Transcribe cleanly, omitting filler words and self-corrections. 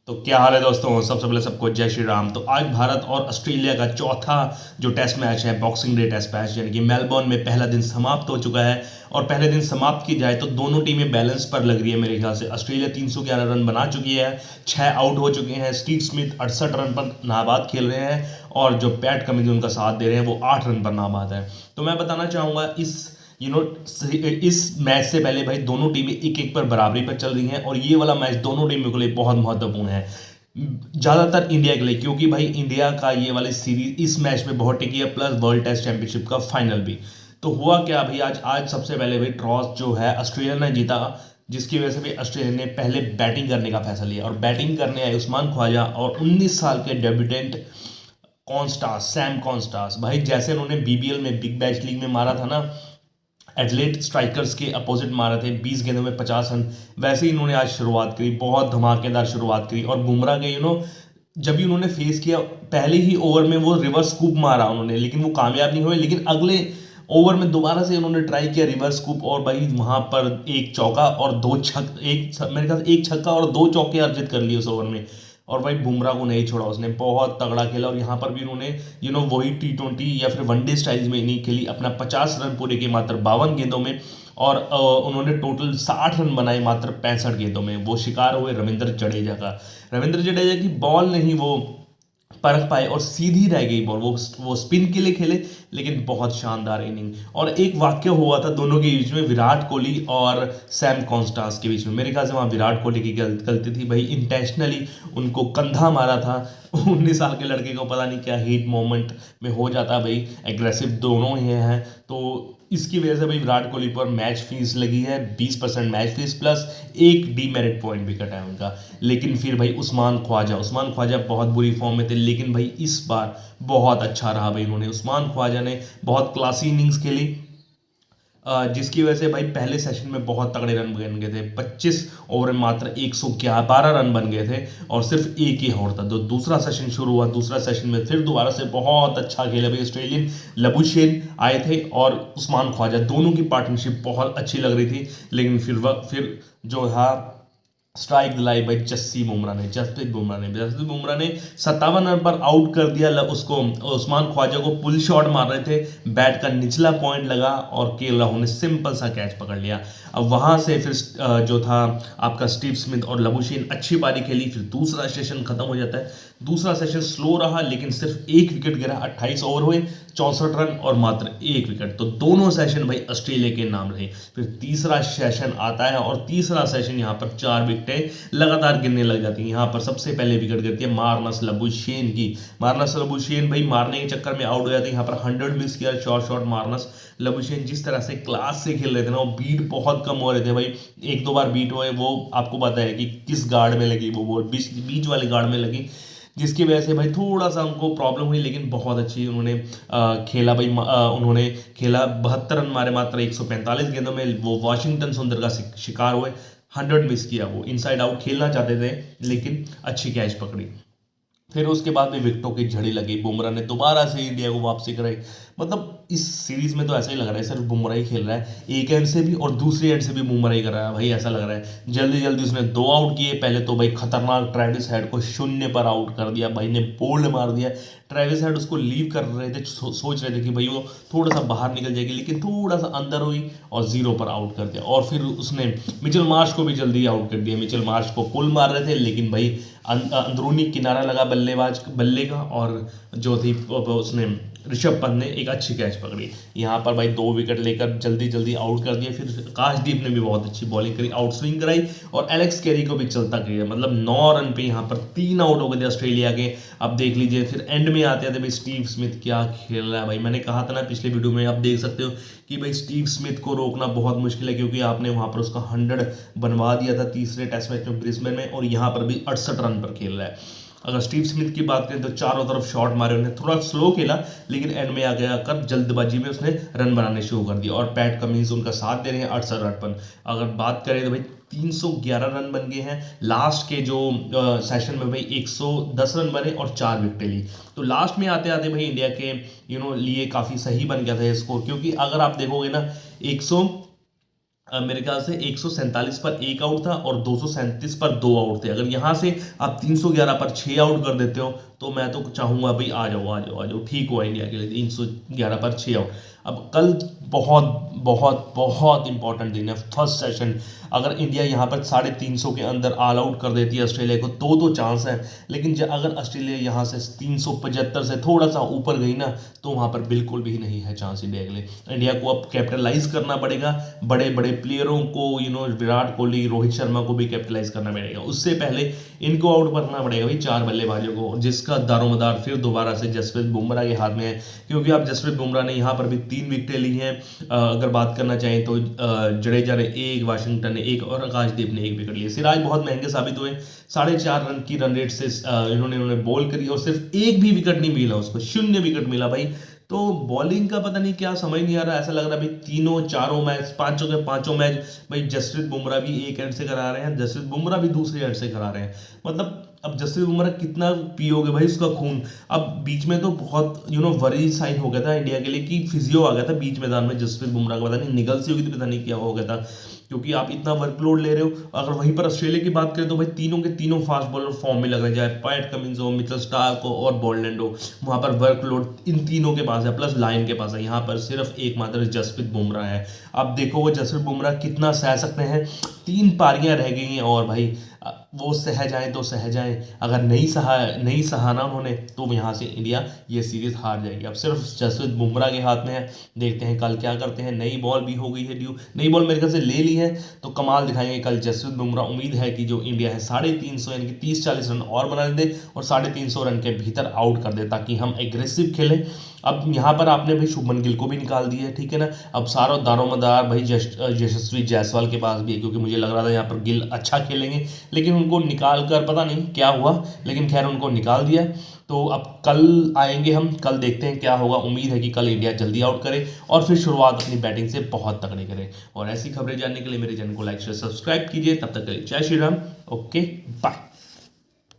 तो क्या हाल है दोस्तों। सबसे पहले सबको जय श्री राम। तो आज भारत और ऑस्ट्रेलिया का चौथा जो टेस्ट मैच है, बॉक्सिंग डे टेस्ट मैच, यानी कि मेलबोर्न में पहला दिन समाप्त हो चुका है। और पहले दिन समाप्त की जाए तो दोनों टीमें बैलेंस पर लग रही है मेरे ख्याल से। ऑस्ट्रेलिया 311 रन बना चुकी है, 6 आउट हो चुके हैं। स्टीव स्मिथ 68 रन पर नाबाद खेल रहे हैं और जो पैट कमिंस उनका साथ दे रहे हैं वो 8 रन पर नाबाद है। तो मैं बताना चाहूँगा इस यू नो इस मैच से पहले भाई दोनों टीमें एक एक पर बराबरी पर चल रही हैं और ये वाला मैच दोनों टीमों के लिए बहुत महत्वपूर्ण है, ज़्यादातर इंडिया के लिए, क्योंकि भाई इंडिया का ये वाली सीरीज इस मैच में बहुत टिकी है, प्लस वर्ल्ड टेस्ट चैंपियनशिप का फाइनल भी। तो हुआ क्या भाई, आज आज सबसे पहले भाई टॉस जो है ऑस्ट्रेलिया ने जीता, जिसकी वजह से भी ऑस्ट्रेलिया ने पहले बैटिंग करने का फैसला लिया और बैटिंग करने आए उस्मान ख्वाजा और 19 साल के डेब्यूटेंट कॉन्स्टास, सैम कॉन्स्टास। भाई जैसे उन्होंने बीबीएल में, बिग बैश लीग में मारा था ना, एथलेट स्ट्राइकर्स के अपोजिट मारे थे 20 गेंदों में 50 रन, वैसे ही इन्होंने आज शुरुआत करी, बहुत धमाकेदार शुरुआत करी। और बुमराह के जब भी उन्होंने फेस किया, पहले ही ओवर में वो रिवर्स स्कूप मारा उन्होंने, लेकिन वो कामयाब नहीं हुए। लेकिन अगले ओवर में दोबारा से उन्होंने ट्राई किया रिवर्स स्कूप और भाई वहां पर एक चौका और दो छक एक मेरे ख्याल से एक छक्का और दो चौके अर्जित कर लिए उस ओवर में। और भाई बुमराह को नहीं छोड़ा, उसने बहुत तगड़ा खेला। और यहाँ पर भी उन्होंने वही T20 या फिर वनडे स्टाइल में नहीं खेली, अपना 50 रन पूरे के मात्र 52 गेंदों में। और उन्होंने टोटल 60 रन बनाए मात्र 65 गेंदों में। वो शिकार हुए रविंद्र जडेजा की बॉल नहीं वो परख पाए और सीधी रह गई बॉल, वो स्पिन के लिए खेले, लेकिन बहुत शानदार इनिंग। और एक वाक्य हुआ था दोनों के बीच में, विराट कोहली और सैम कॉन्स्टास के बीच में। मेरे ख्याल से वहाँ विराट कोहली की गलती थी भाई, इंटेंशनली उनको कंधा मारा था। 19 साल के लड़के को पता नहीं क्या हीट मोमेंट में हो जाता भाई, एग्रेसिव दोनों ही हैं। तो इसकी वजह से भाई विराट कोहली पर मैच फीस लगी है 20% मैच फीस, प्लस एक डीमेरिट पॉइंट भी कटा है उनका। लेकिन फिर भाई उस्मान ख्वाजा बहुत बुरी फॉर्म में थे, लेकिन भाई इस बार बहुत अच्छा रहा भाई। उन्होंने उस्मान ख्वाजा ने बहुत क्लासी इनिंग्स खेली, जिसकी वजह से भाई पहले सेशन में बहुत तगड़े रन बन गए थे। 25 ओवर में मात्र 112 रन बन गए थे और सिर्फ एक ही आउट था। तो दूसरा सेशन शुरू हुआ, दूसरा सेशन में फिर दोबारा से बहुत अच्छा खेला भाई ऑस्ट्रेलियन। लबुशेन आए थे और उस्मान ख्वाजा, दोनों की पार्टनरशिप बहुत अच्छी लग रही थी। लेकिन फिर जो था स्ट्राइक दिलाई भाई जसप्रीत बुमराह ने 57 रन पर आउट कर दिया उसको। उस्मान ख्वाजा को पुल शॉट मार रहे थे, बैट का निचला पॉइंट लगा और के राहुल ने सिंपल सा कैच पकड़ लिया। अब वहां से फिर जो था आपका स्टीव स्मिथ और लबुशेन अच्छी पारी खेली, फिर दूसरा सेशन खत्म हो जाता है। दूसरा सेशन स्लो रहा, लेकिन सिर्फ एक विकेट गिरा, 28 ओवर हुए, 64 रन और मात्र एक विकेट। तो दोनों सेशन भाई ऑस्ट्रेलिया के नाम रहे। फिर तीसरा सेशन आता है और तीसरा सेशन यहाँ पर 4 विकेटें लगातार गिरने लग जाती हैं। यहाँ पर सबसे पहले विकेट गिरती है मार्नस लबुशेन की। मार्नस लबुशेन भाई मारने के चक्कर में आउट हो जाते हैं। यहाँ पर 100 मिस किया शॉट मार्नस लबुशेन। जिस तरह से क्लास से खेल रहे थे ना, वो बीट बहुत कम हो रहे थे भाई, एक दो बार बीट हुए, वो आपको पता है कि किस गार्ड में लगी, वो बीच वाले गार्ड में लगी, जिसकी वजह से भाई थोड़ा सा उनको प्रॉब्लम हुई। लेकिन बहुत अच्छी उन्होंने खेला भाई। उन्होंने खेला, 72 रन मारे मात्र 145 गेंदों में। वो वाशिंगटन सुंदर का शिकार हुए, 100 मिस किया। वो इनसाइड आउट खेलना चाहते थे लेकिन अच्छी कैच पकड़ी। फिर उसके बाद में विकेटों की झड़ी लगी, बुमराह ने दोबारा से इंडिया को वापसी कराई। मतलब इस सीरीज में तो ऐसा ही लग रहा है सिर्फ बुमराह ही खेल रहा है, एक एंड से भी और दूसरी एंड से भी बुमराह ही कर रहा है भाई। ऐसा लग रहा है जल्दी जल्दी उसने 2 आउट किए। पहले तो भाई खतरनाक ट्रेविस हेड को 0 पर आउट कर दिया भाई ने, बोल्ड मार दिया। ट्रेविस हेड उसको लीव कर रहे थे, सोच रहे थे कि भाई वो थोड़ा सा बाहर निकल जाएगी, लेकिन थोड़ा सा अंदर हुई और 0 पर आउट कर दिया। और फिर उसने मिचेल मार्श को भी जल्दी आउट कर दिया। मिचेल मार्श को पुल मार रहे थे, लेकिन भाई अंदरूनी किनारा लगा बल्ले का, और जो थी उसने ऋषभ पंत ने एक अच्छी कैच पकड़ी। यहाँ पर भाई 2 विकेट लेकर जल्दी जल्दी आउट कर दिए। फिर आकाशदीप ने भी बहुत अच्छी बॉलिंग करी, आउट स्विंग कराई और एलेक्स कैरी को भी चलता किया। मतलब 9 रन पे यहाँ पर 3 आउट हो गए थे ऑस्ट्रेलिया के। अब देख लीजिए फिर एंड में आते आते भाई स्टीव स्मिथ क्या खेल रहा है भाई। मैंने कहा था ना पिछले वीडियो में, आप देख सकते हो कि भाई स्टीव स्मिथ को रोकना बहुत मुश्किल है, क्योंकि आपने वहाँ पर उसका 100 बनवा दिया था तीसरे टेस्ट मैच में ब्रिस्बेन में, और यहाँ पर भी 68 रन पर खेल रहा है। अगर स्टीव स्मिथ की बात करें तो चारों तरफ शॉट मारे, उन्हें थोड़ा स्लो खेला, लेकिन एंड में आगे आकर जल्दबाजी में उसने रन बनाने शुरू कर दिया। और पैट कमिंस उनका साथ दे रहे हैं 68 रन पर। अगर बात करें तो भाई 311 रन बन गए हैं। लास्ट के जो सेशन में भाई 110 रन बने और 4 विकेटें ली। तो लास्ट में आते आते भाई इंडिया के लिए काफ़ी सही बन गया था स्कोर, क्योंकि अगर आप देखोगे ना 100 मेरे ख्याल से 147 पर एक आउट था और 237 पर दो आउट थे। अगर यहाँ से आप 311 पर 6 आउट कर देते हो तो मैं तो चाहूंगा भाई आ जाओ आ जाओ आ जाओ, ठीक हुआ इंडिया के लिए 311 पर 6 आउट। अब कल बहुत बहुत बहुत इंपॉर्टेंट दिन है, फर्स्ट सेशन। अगर इंडिया यहाँ पर 350 के अंदर ऑल आउट कर देती है ऑस्ट्रेलिया को तो चांस है, लेकिन अगर ऑस्ट्रेलिया यहाँ से 375 से थोड़ा सा ऊपर गई ना तो वहाँ पर बिल्कुल भी नहीं है चांस इंडिया के लिए। इंडिया को अब कैपिटलाइज करना पड़ेगा, बड़े बड़े प्लेयरों को विराट कोहली रोहित शर्मा को भी कैपिटलाइज करना पड़ेगा। उससे पहले इनको आउट करना पड़ेगा भाई 4 बल्लेबाजों को, जिसका दारोमदार फिर दोबारा से जसप्रीत बुमराह के हाथ में है, क्योंकि अब जसप्रीत बुमराह ने यहाँ पर भी 3 विकेटें ली हैं। अगर बात करना चाहें तो जडेजा ने 1, वाशिंगटन ने 1 और आकाशदीप ने 1 विकेट लिए। सिराज बहुत महंगे साबित हुए, 4.5 रन की रन रेट से इन्होंने बॉल करी और सिर्फ 1 भी विकेट नहीं मिला उसको, 0 विकेट मिला भाई। तो बॉलिंग का पता नहीं क्या समझ नहीं आ रहा, ऐसा लग रहा है भाई तीनों चारों मैच, पांचों के पांचों मैच भाई जसप्रीत बुमराह भी एक एंड से करा रहे हैं, जसप्रीत बुमराह भी दूसरे एंड से करा रहे हैं। मतलब अब जसप्रीत बुमराह कितना पियोगे भाई उसका खून। अब बीच में तो बहुत वरी साइन हो गया था इंडिया के लिए कि फिजियो आ गया था बीच मैदान में जसप्रीत बुमराह का, पता नहीं निगल सी होगी तो पता नहीं क्या हो गया था, क्योंकि आप इतना वर्कलोड ले रहे हो। अगर वहीं पर ऑस्ट्रेलिया की बात करें तो भाई तीनों के तीनों फास्ट बॉलर फॉर्म में लग रहे हैं, चाहे पैट कमिंस हो, मिचेल स्टार्क हो और बॉललैंड हो। वहाँ पर वर्कलोड इन तीनों के पास है, प्लस लाइन के पास है। यहाँ पर सिर्फ एकमात्र जसप्रीत बुमराह है। अब देखो वो जसप्रीत बुमराह कितना सह सकते हैं। 3 पारियां रह गई हैं और भाई वो सह जाएं तो सह जाएं, अगर नहीं सहाना उन्होंने तो यहाँ से इंडिया ये सीरीज हार जाएगी। अब सिर्फ जसप्रीत बुमराह के हाथ में है, देखते हैं कल क्या करते हैं। नई बॉल भी हो गई है ड्यू, नई बॉल मेरे ख्याल से ले ली है तो कमाल दिखाएंगे कल जसप्रीत बुमराह। उम्मीद है कि जो इंडिया है 350 यानी कि 30-40 रन और बना दे और 350 रन के भीतर आउट कर दे, ताकि हम एग्रेसिव खेलें। अब यहाँ पर आपने भाई शुभमन गिल को भी निकाल दिया है, ठीक है ना। अब सारा दारोमदार भाई यशस्वी जायसवाल के पास भी है, क्योंकि मुझे लग रहा था यहाँ पर गिल अच्छा खेलेंगे, लेकिन उनको निकाल कर पता नहीं क्या हुआ, लेकिन खैर उनको निकाल दिया। तो अब कल आएंगे हम, कल देखते हैं क्या होगा। उम्मीद है कि कल इंडिया जल्दी आउट करे और फिर शुरुआत अपनी बैटिंग से बहुत तगड़ी करे। और ऐसी खबरें जानने के लिए मेरे चैनल को लाइक शेयर सब्सक्राइब कीजिए। तब तक के लिए जय श्री राम, ओके बाय।